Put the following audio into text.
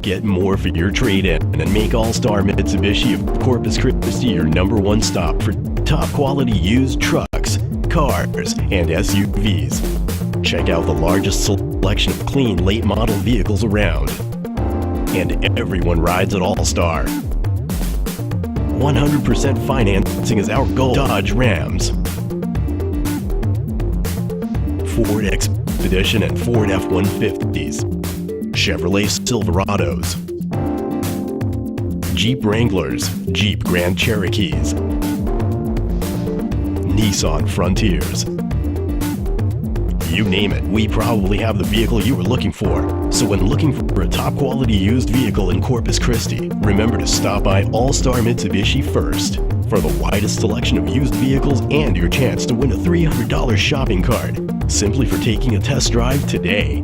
Get more for your trade-in and make All Star Mitsubishi of Corpus Christi your #1 stop for top quality used trucks, cars, and SUVs. Check out the largest selection of clean late model vehicles around. And everyone rides at All Star. 100% financing is our goal. Dodge Rams, Ford Expedition and Ford F-150s, Chevrolet Silverados, Jeep Wranglers, Jeep Grand Cherokees, Nissan Frontiers. You name it, we probably have the vehicle you were looking for. So when looking for a top quality used vehicle in Corpus Christi, remember to stop by All Star Mitsubishi first for the widest selection of used vehicles and your chance to win a $300 shopping cart simply for taking a test drive today.